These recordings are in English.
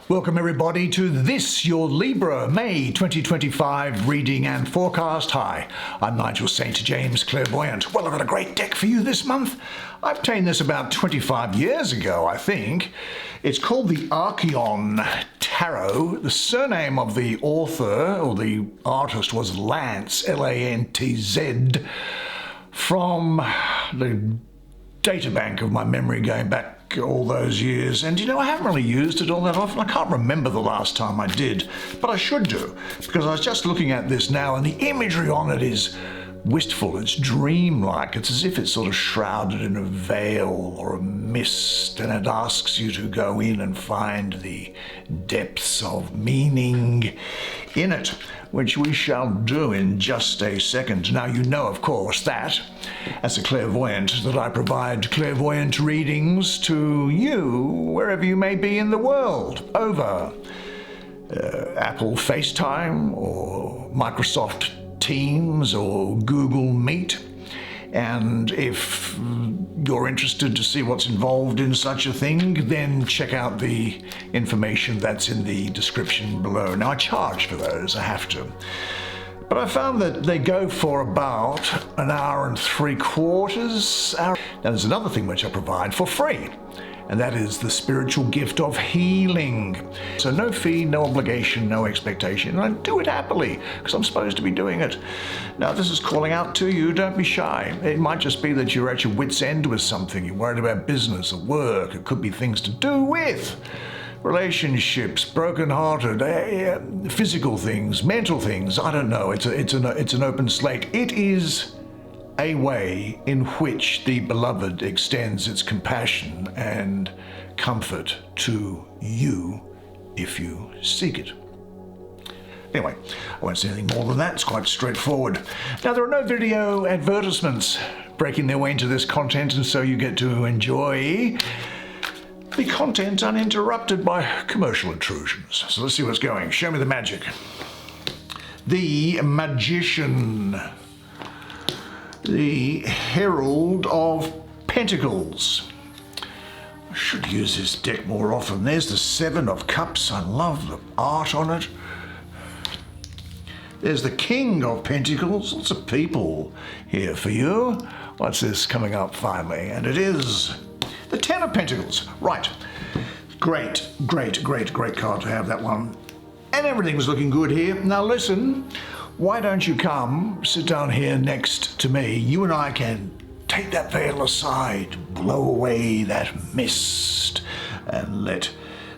Welcome everybody to this, your Libra May 2025 reading and forecast. Hi, I'm Nigel Saint James, clairvoyant. Well, I've got a great deck for you this month. I obtained this about 25 years ago, I think. It's called the Archeon Tarot. The surname of the author, or the artist, was Lantz, L-A-N-T-Z, from the databank of my memory going back all those years. And I haven't really used it all that often. I can't remember the last time I did, but I should do, because I was just looking at this now and the imagery on it is wistful, it's dreamlike. It's as if it's sort of shrouded in a veil or a mist, and it asks you to go in and find the depths of meaning in it, which we shall do in just a second. Now, you know, of course, that as a clairvoyant, that I provide clairvoyant readings to you wherever you may be in the world, over Apple FaceTime or Microsoft Teams or Google Meet. And if you're interested to see what's involved in such a thing, then check out the information that's in the description below. Now, I charge for those, I have to. But I found that they go for about an hour and 3/4 hour. Now, there's another thing which I provide for free, and that is the spiritual gift of healing. So no fee, no obligation, no expectation. And I do it happily, because I'm supposed to be doing it. Now, this is calling out to you. Don't be shy. It might just be that you're at your wit's end with something. You're worried about business or work. It could be things to do with relationships, broken-hearted, physical things, mental things. I don't know. It's an open slate. It is a way in which the beloved extends its compassion and comfort to you if you seek it. Anyway, I won't say anything more than that. It's quite straightforward. Now, there are no video advertisements breaking their way into this content, and so you get to enjoy the content uninterrupted by commercial intrusions. So let's see what's going. Show me the magic. The Magician. The Herald of Pentacles. I should use this deck more often. There's the Seven of Cups. I love the art on it. There's the King of Pentacles. Lots of people here for you. What's this coming up finally? And it is the Ten of Pentacles. Right. Great card to have, that one. And everything was looking good here. Now listen. Why don't you come sit down here next to me? You and I can take that veil aside, blow away that mist, and let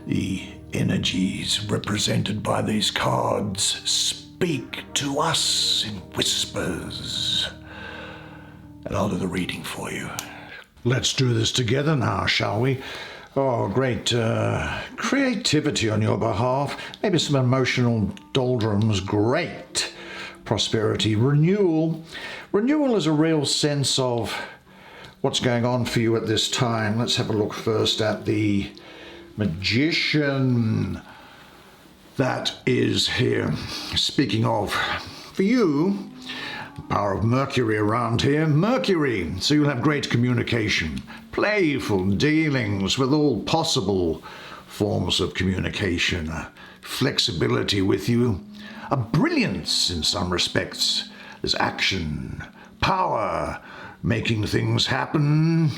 the energies represented by these cards speak to us in whispers. And I'll do the reading for you. Let's do this together now, shall we? Oh, great creativity on your behalf. Maybe some emotional doldrums. Great prosperity. Renewal. Renewal is a real sense of what's going on for you at this time. Let's have a look first at the Magician that is here. Speaking of, for you, power of Mercury around here. Mercury, so you'll have great communication, playful dealings with all possible forms of communication, flexibility with you, a brilliance in some respects. There's action, power, making things happen,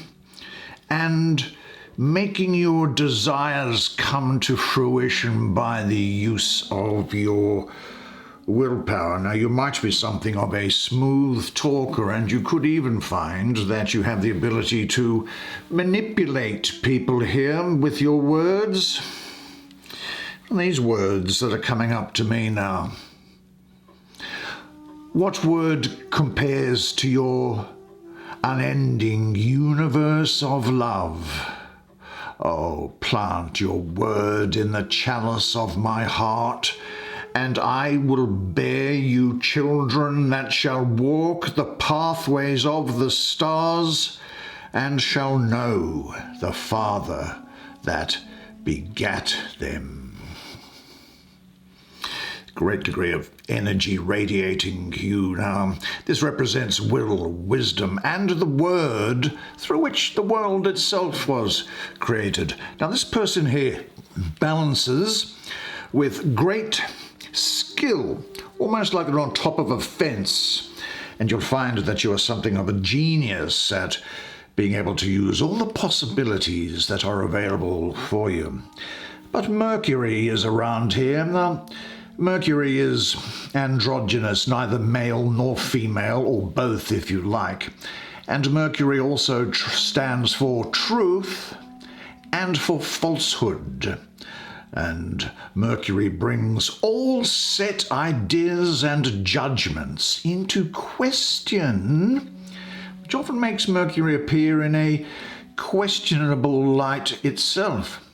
and making your desires come to fruition by the use of your willpower. Now, you might be something of a smooth talker, and you could even find that you have the ability to manipulate people here with your words. These words that are coming up to me now. What word compares to your unending universe of love? Oh, plant your word in the chalice of my heart, and I will bear you children that shall walk the pathways of the stars, and shall know the Father that begat them. Great degree of energy radiating you now. This represents will, wisdom, and the word through which the world itself was created. Now, this person here balances with great skill, almost like they're on top of a fence. And you'll find that you are something of a genius at being able to use all the possibilities that are available for you. But Mercury is around here. Now, Mercury is androgynous, neither male nor female, or both if you like. And Mercury also stands for truth and for falsehood. And Mercury brings all set ideas and judgments into question, which often makes Mercury appear in a questionable light itself.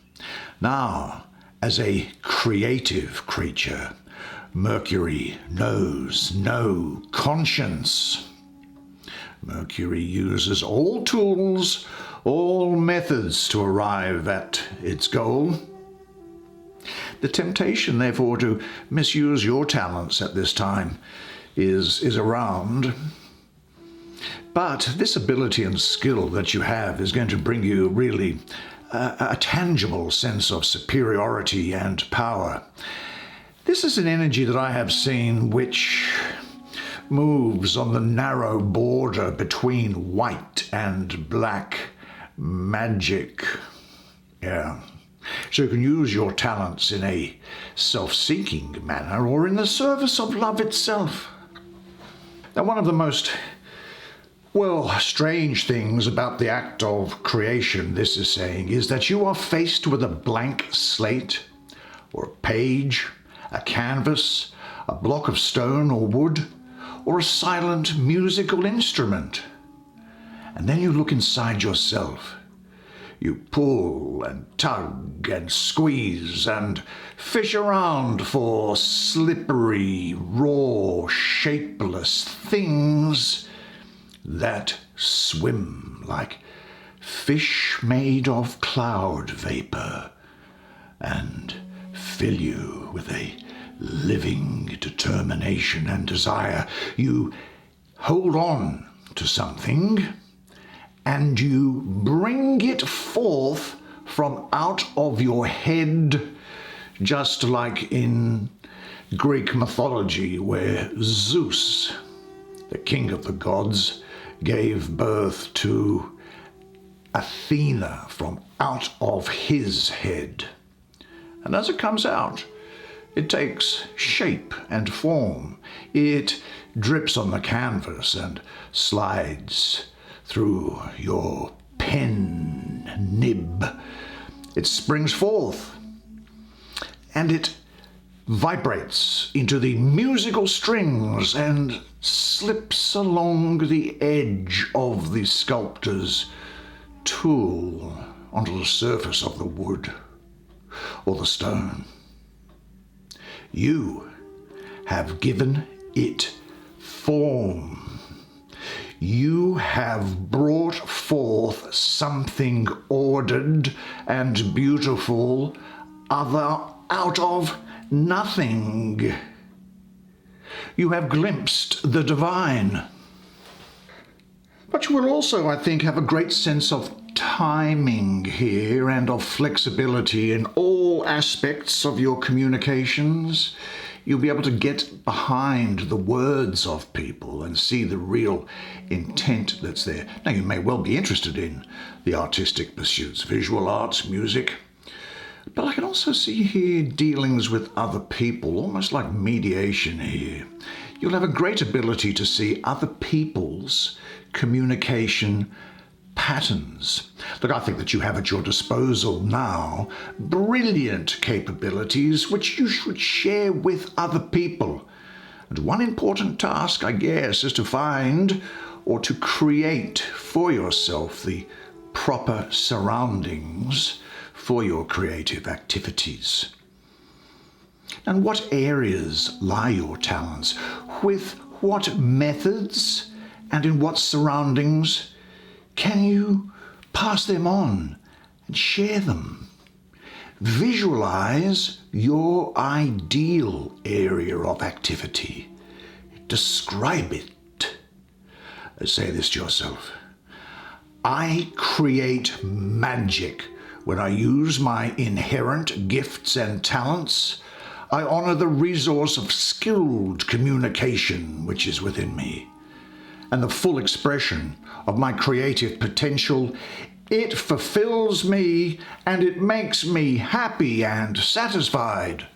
Now, as a creative creature, Mercury knows no conscience. Mercury uses all tools, all methods to arrive at its goal. The temptation, therefore, to misuse your talents at this time is around. But this ability and skill that you have is going to bring you really a tangible sense of superiority and power. This is an energy that I have seen which moves on the narrow border between white and black magic. Yeah. So you can use your talents in a self-seeking manner or in the service of love itself. Now, one of the most, strange things about the act of creation, this is saying, is that you are faced with a blank slate or a page, a canvas, a block of stone or wood, or a silent musical instrument. And then you look inside yourself. You pull and tug and squeeze and fish around for slippery, raw, shapeless things that swim like fish made of cloud vapor and fill you with a living determination and desire. You hold on to something and you bring it forth from out of your head, just like in Greek mythology, where Zeus, the king of the gods, gave birth to Athena from out of his head. And as it comes out, it takes shape and form. It drips on the canvas and slides through your pen nib. It springs forth and it vibrates into the musical strings and slips along the edge of the sculptor's tool onto the surface of the wood or the stone. You have given it form. You have brought forth something ordered and beautiful out of nothing. You have glimpsed the divine. But you will also, I think, have a great sense of timing here and of flexibility in all aspects of your communications. You'll be able to get behind the words of people and see the real intent that's there. Now, you may well be interested in the artistic pursuits, visual arts, music, but I can also see here dealings with other people, almost like mediation here. You'll have a great ability to see other people's communication patterns. Look, I think that you have at your disposal now brilliant capabilities which you should share with other people. And one important task, I guess, is to find or to create for yourself the proper surroundings for your creative activities. And what areas lie your talents? With what methods and in what surroundings can you pass them on and share them? Visualize your ideal area of activity. Describe it. Say this to yourself. I create magic When I use my inherent gifts and talents, I honor the resource of skilled communication which is within me, and the full expression of my creative potential. It fulfills me and it makes me happy and satisfied.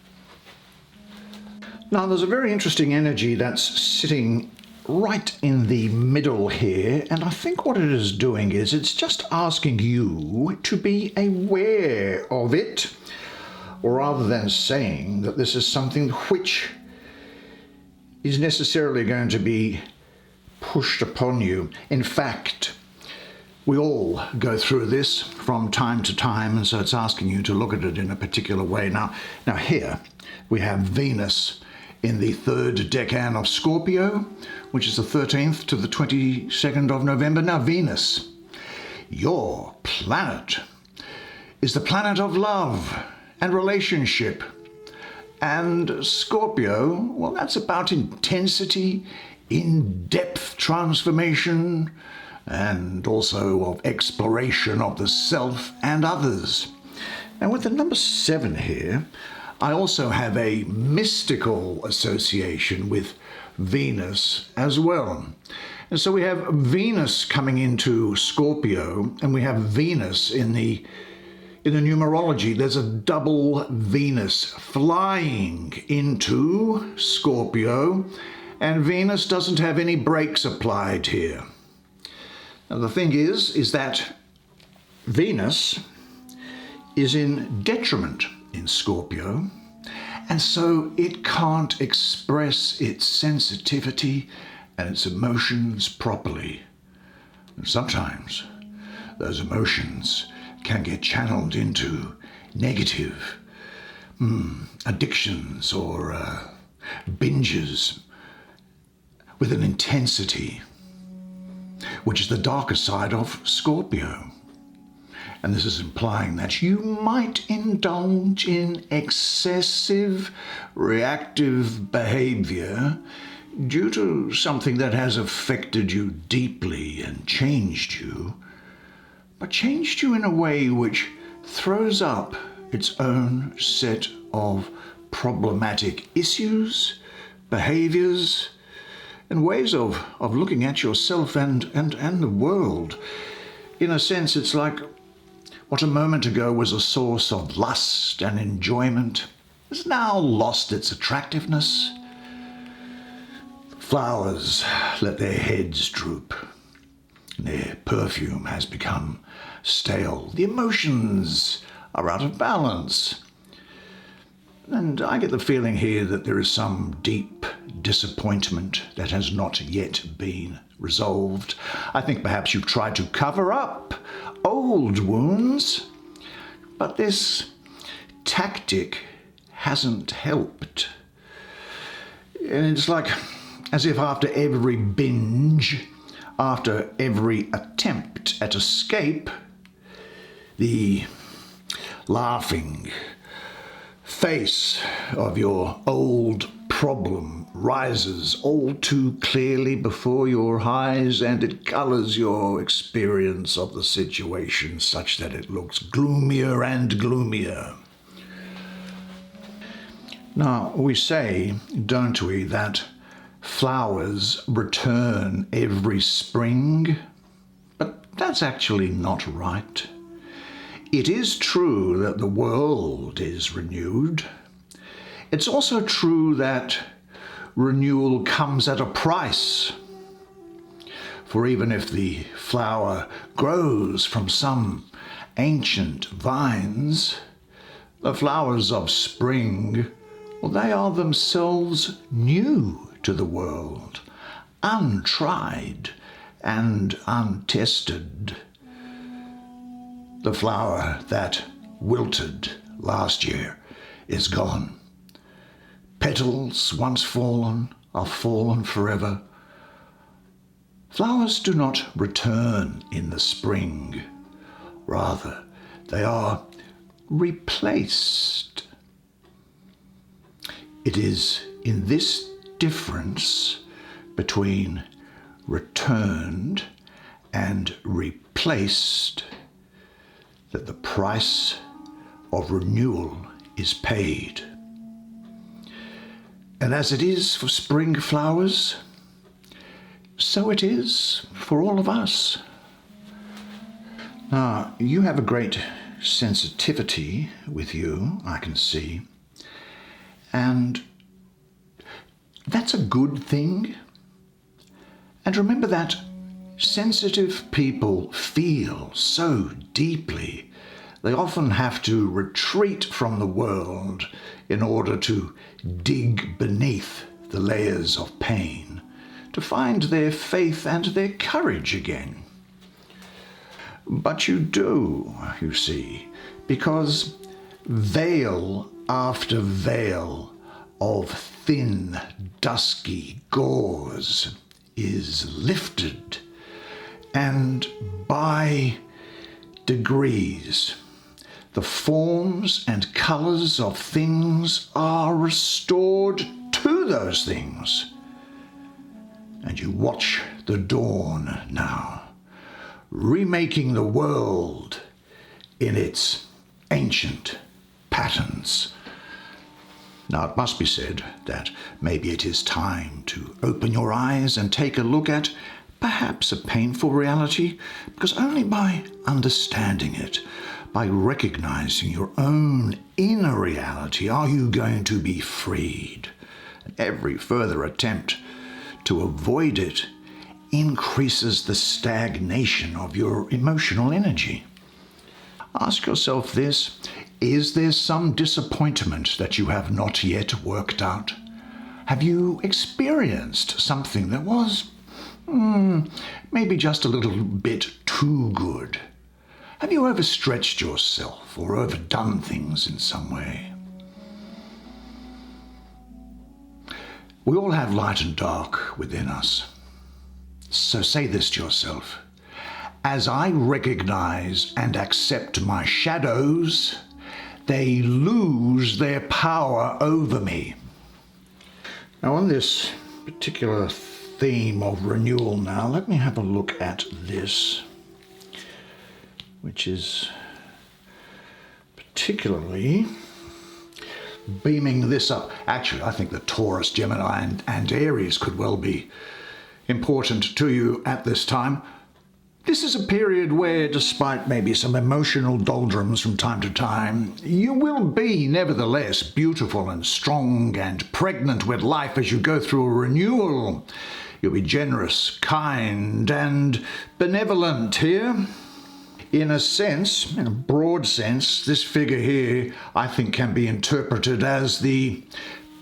Now, there's a very interesting energy that's sitting right in the middle here, and I think what it is doing is it's just asking you to be aware of it, rather than saying that this is something which is necessarily going to be pushed upon you. In fact, we all go through this from time to time, and so it's asking you to look at it in a particular way. Now here we have Venus in the third decan of Scorpio, which is the 13th to the 22nd of November. Now, Venus, your planet, is the planet of love and relationship. And Scorpio, well, that's about intensity, in-depth transformation, and also of exploration of the self and others. Now, with the number 7 here, I also have a mystical association with Venus as well. And so we have Venus coming into Scorpio, and we have Venus in the numerology. There's a double Venus flying into Scorpio, and Venus doesn't have any brakes applied here. Now the thing is that Venus is in detriment in Scorpio, and so it can't express its sensitivity and its emotions properly. And sometimes those emotions can get channeled into negative addictions or binges with an intensity which is the darker side of Scorpio. And this is implying that you might indulge in excessive reactive behavior due to something that has affected you deeply and changed you, but changed you in a way which throws up its own set of problematic issues, behaviors, and ways of looking at yourself and the world. In a sense, it's like what a moment ago was a source of lust and enjoyment has now lost its attractiveness. Flowers let their heads droop. Their perfume has become stale. The emotions are out of balance. And I get the feeling here that there is some deep disappointment that has not yet been resolved. I think perhaps you've tried to cover up old wounds, but this tactic hasn't helped. And it's like as if after every binge, after every attempt at escape, the laughing face of your old problem rises all too clearly before your eyes, and it colors your experience of the situation such that it looks gloomier and gloomier. Now, we say, don't we, that flowers return every spring, but that's actually not right. It is true that the world is renewed. It's also true that renewal comes at a price. For even if the flower grows from some ancient vines, the flowers of spring, well, they are themselves new to the world, untried and untested. The flower that wilted last year is gone. Petals once fallen are fallen forever. Flowers do not return in the spring. Rather, they are replaced. It is in this difference between returned and replaced that the price of renewal is paid. And as it is for spring flowers, so it is for all of us. Now, you have a great sensitivity with you, I can see, and that's a good thing. And remember that sensitive people feel so deeply. They often have to retreat from the world in order to dig beneath the layers of pain, to find their faith and their courage again. But you do, you see, because veil after veil of thin, dusky gauze is lifted, and by degrees the forms and colours of things are restored to those things. And you watch the dawn now, remaking the world in its ancient patterns. Now, it must be said that maybe it is time to open your eyes and take a look at perhaps a painful reality, because only by understanding it, by recognizing your own inner reality, are you going to be freed. And every further attempt to avoid it increases the stagnation of your emotional energy. Ask yourself this: is there some disappointment that you have not yet worked out? Have you experienced something that was maybe just a little bit too good? Have you overstretched yourself or overdone things in some way? We all have light and dark within us. So say this to yourself: as I recognize and accept my shadows, they lose their power over me. Now, on this particular theme of renewal now, let me have a look at this, which is particularly beaming this up. Actually, I think the Taurus, Gemini, and Aries could well be important to you at this time. This is a period where, despite maybe some emotional doldrums from time to time, you will be nevertheless beautiful and strong and pregnant with life as you go through a renewal. You'll be generous, kind, and benevolent here. In a sense, in a broad sense, this figure here, I think, can be interpreted as the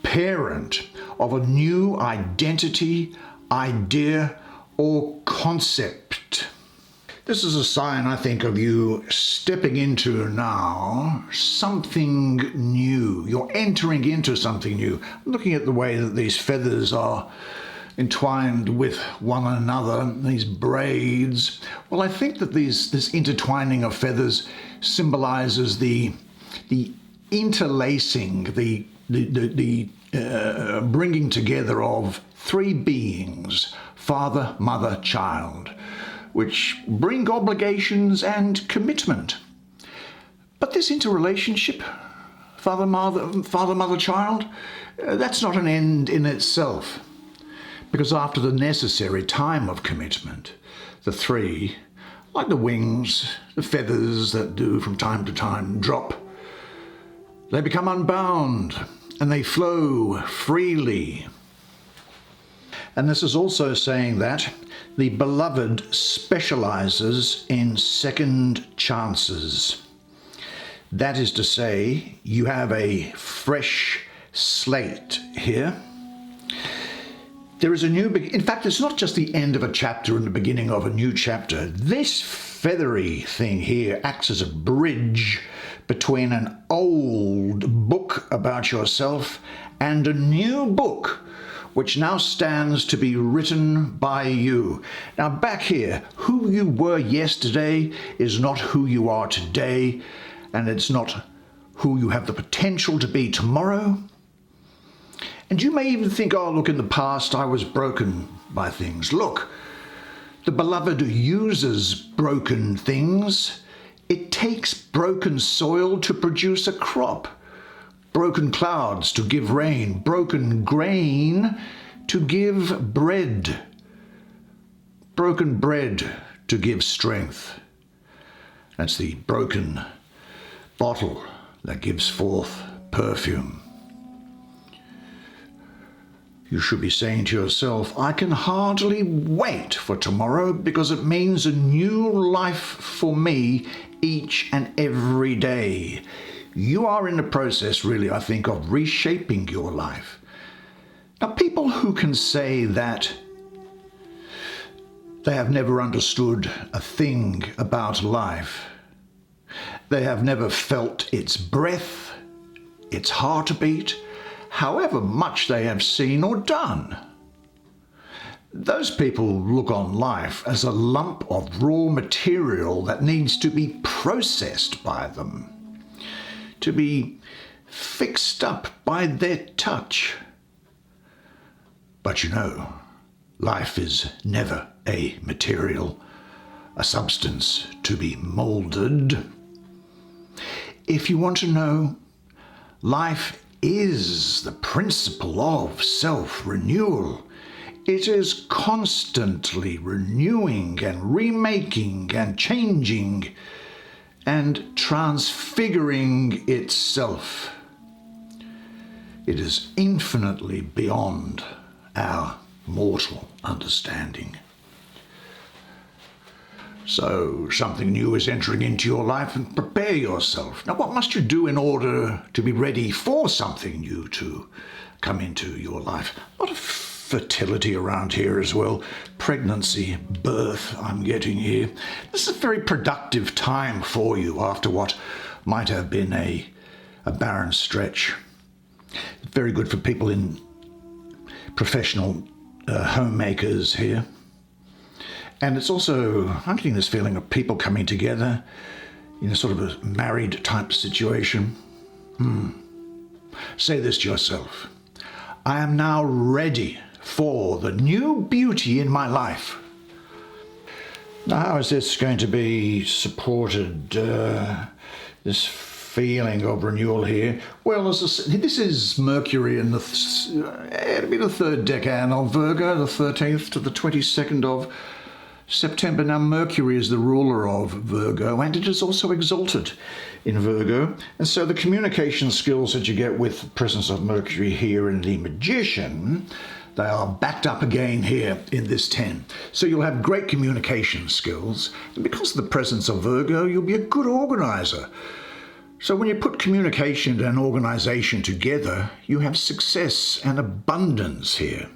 parent of a new identity, idea, or concept. This is a sign, I think, of you stepping into now something new. You're entering into something new. Looking at the way that these feathers are entwined with one another, these braids. Well, I think that this intertwining of feathers symbolizes the interlacing, the bringing together of three beings: father, mother, child, which bring obligations and commitment. But this interrelationship, father, mother, child, that's not an end in itself. Because after the necessary time of commitment, the three, like the wings, the feathers that do from time to time drop, they become unbound and they flow freely. And this is also saying that the beloved specializes in second chances. That is to say, you have a fresh slate here. There is a new in fact, it's not just the end of a chapter and the beginning of a new chapter. This feathery thing here acts as a bridge between an old book about yourself and a new book, which now stands to be written by you. Now, back here, who you were yesterday is not who you are today, and it's not who you have the potential to be tomorrow. And you may even think, oh, look, in the past I was broken by things. Look, the beloved uses broken things It takes broken soil to produce a crop, broken clouds to give rain, broken grain to give bread, broken bread to give strength. That's the broken bottle that gives forth perfume. You should be saying to yourself, I can hardly wait for tomorrow because it means a new life for me each and every day. You are in the process, really, I think, of reshaping your life. Now, people who can say that they have never understood a thing about life, they have never felt its breath, its heartbeat, however much they have seen or done. Those people look on life as a lump of raw material that needs to be processed by them, to be fixed up by their touch. But you know, life is never a material, a substance to be molded. If you want to know, life is the principle of self-renewal. It is constantly renewing and remaking and changing and transfiguring itself. It is infinitely beyond our mortal understanding. So something new is entering into your life, and prepare yourself. Now, what must you do in order to be ready for something new to come into your life? A lot of fertility around here as well. Pregnancy, birth, I'm getting here. This is a very productive time for you after what might have been a barren stretch. Very good for people in professional homemakers here. And it's also, I'm getting this feeling of people coming together in a sort of a married type situation. Say this to yourself. I am now ready for the new beauty in my life. Now, how is this going to be supported, this feeling of renewal here? Well, this is Mercury in it'll be the third decan of Virgo, the 13th to the 22nd of September. Now, Mercury is the ruler of Virgo, and it is also exalted in Virgo. And so the communication skills that you get with the presence of Mercury here in the Magician, they are backed up again here in this 10. So you'll have great communication skills. And because of the presence of Virgo, you'll be a good organizer. So when you put communication and organization together, you have success and abundance here.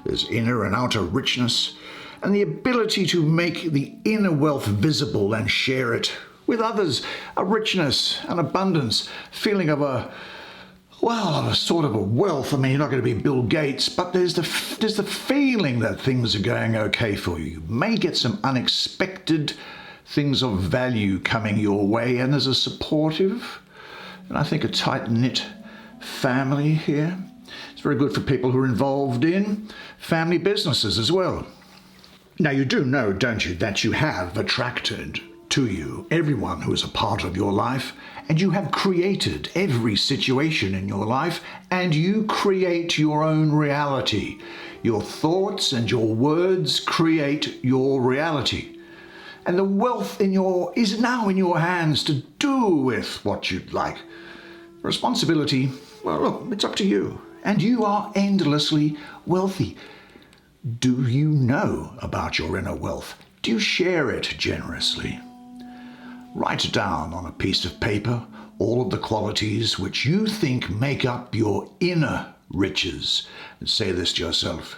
There's inner and outer richness, and the ability to make the inner wealth visible and share it with others, a richness, an abundance, feeling of a sort of a wealth. I mean, you're not going to be Bill Gates, but there's the feeling that things are going okay for you. You may get some unexpected things of value coming your way, and there's a supportive and I think a tight-knit family here. It's very good for people who are involved in family businesses as well. Now, you do know, don't you, that you have attracted to you everyone who is a part of your life, and you have created every situation in your life, and you create your own reality. Your thoughts and your words create your reality. And the wealth is now in your hands to do with what you'd like. Responsibility, well, look, it's up to you. And you are endlessly wealthy. Do you know about your inner wealth? Do you share it generously? Write down on a piece of paper all of the qualities which you think make up your inner riches, and say this to yourself.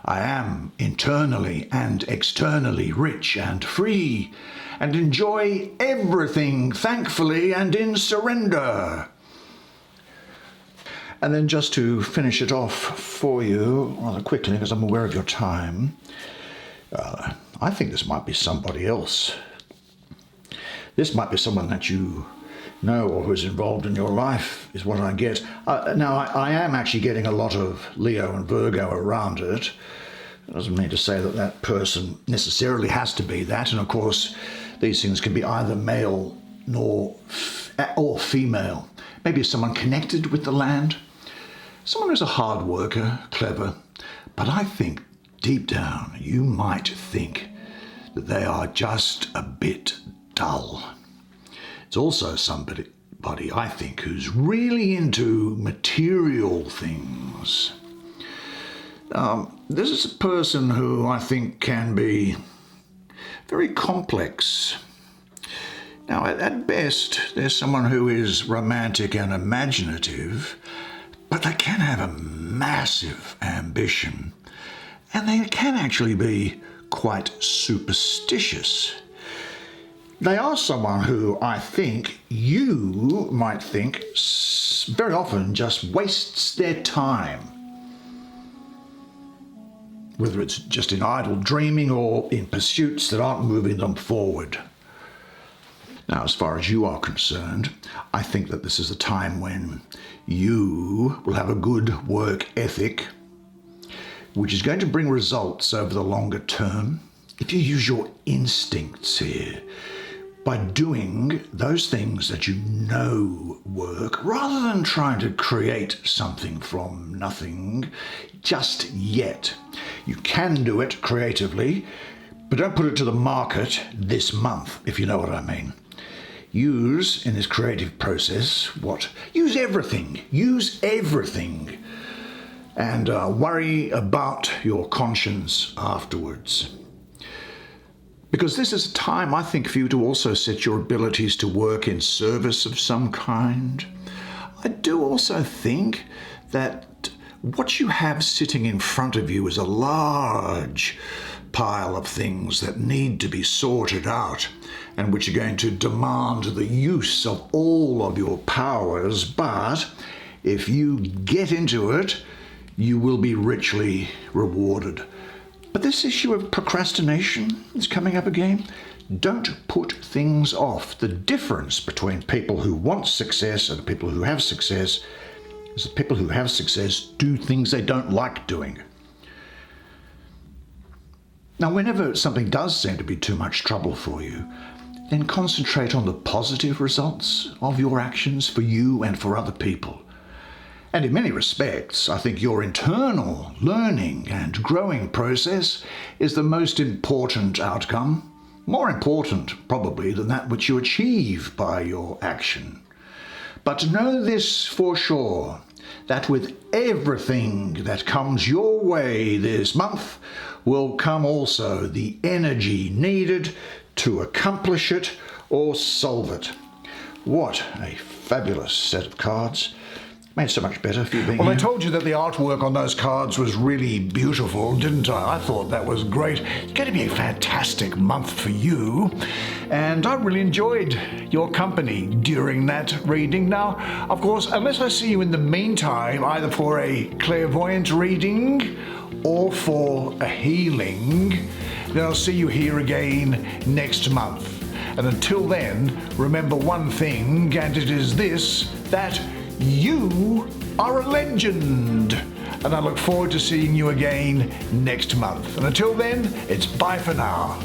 I am internally and externally rich and free, and enjoy everything thankfully and in surrender. And then just to finish it off for you rather quickly, because I'm aware of your time, I think this might be somebody else. This might be someone that you know or who's involved in your life, is what I get. Now, I am actually getting a lot of Leo and Virgo around it, It doesn't mean to say that that person necessarily has to be that. And of course, these things can be either male or female. Maybe someone connected with the land, someone who's a hard worker, clever. But I think deep down, you might think that they are just a bit dull. It's also somebody, I think, who's really into material things. This is a person who I think can be very complex. Now, at best, there's someone who is romantic and imaginative, but they can have a massive ambition, and they can actually be quite superstitious. They are someone who I think you might think very often just wastes their time, whether it's just in idle dreaming or in pursuits that aren't moving them forward. Now, as far as you are concerned, I think that this is a time when you will have a good work ethic, which is going to bring results over the longer term if you use your instincts here by doing those things that you know work, rather than trying to create something from nothing just yet. You can do it creatively, but don't put it to the market this month, if you know what I mean. Use, in this creative process, use everything, and worry about your conscience afterwards. Because this is a time, I think, for you to also set your abilities to work in service of some kind. I do also think that what you have sitting in front of you is a large pile of things that need to be sorted out and which are going to demand the use of all of your powers. But if you get into it, you will be richly rewarded. But this issue of procrastination is coming up again. Don't put things off. The difference between people who want success and people who have success is that people who have success do things they don't like doing. Now, whenever something does seem to be too much trouble for you, then concentrate on the positive results of your actions for you and for other people. And in many respects, I think your internal learning and growing process is the most important outcome, more important probably than that which you achieve by your action. But know this for sure, that with everything that comes your way this month will come also the energy needed to accomplish it or solve it. What a fabulous set of cards. Made so much better for you being here. I told you that the artwork on those cards was really beautiful, didn't I? I thought that was great. It's going to be a fantastic month for you. And I really enjoyed your company during that reading. Now, of course, unless I see you in the meantime, either for a clairvoyant reading or for a healing, then I'll see you here again next month. And until then, remember one thing, and it is this, that you are a legend. And I look forward to seeing you again next month. And until then, it's bye for now.